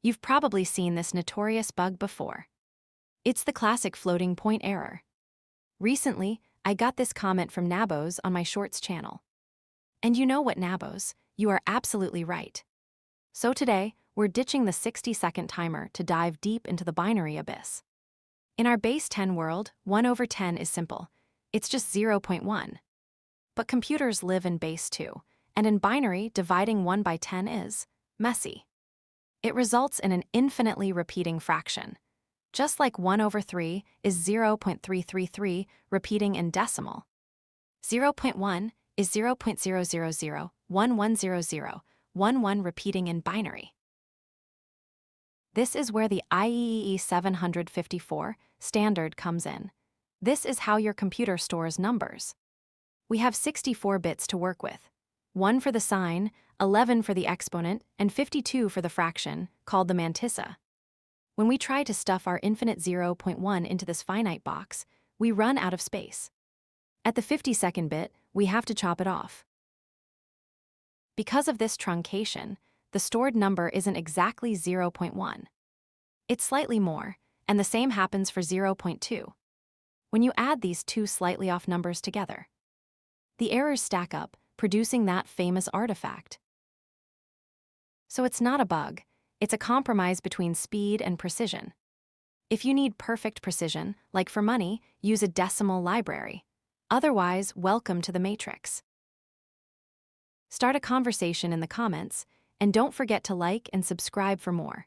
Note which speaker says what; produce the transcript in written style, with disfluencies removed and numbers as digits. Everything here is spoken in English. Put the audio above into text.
Speaker 1: You've probably seen this notorious bug before. It's the classic floating point error. Recently, I got this comment from Nabos on my Shorts channel. And you know what, Nabos? You are absolutely right. So today, we're ditching the 60-second timer to dive deep into the binary abyss. In our base 10 world, 1 over 10 is simple. It's just 0.1. But computers live in base 2, and in binary, dividing 1 by 10 is messy. It results in an infinitely repeating fraction. Just like 1 over 3 is 0.333 repeating in decimal. 0.1 is 0.000110011 repeating in binary. This is where the IEEE 754 standard comes in. This is how your computer stores numbers. We have 64 bits to work with. 1 for the sign, 11 for the exponent, and 52 for the fraction, called the mantissa. When we try to stuff our infinite 0.1 into this finite box, we run out of space. At the 52nd bit, we have to chop it off. Because of this truncation, the stored number isn't exactly 0.1. It's slightly more, and the same happens for 0.2. When you add these two slightly off numbers together, the errors stack up, producing that famous artifact. So it's not a bug, it's a compromise between speed and precision. If you need perfect precision, like for money, use a decimal library. Otherwise, welcome to the matrix. Start a conversation in the comments, and don't forget to like and subscribe for more.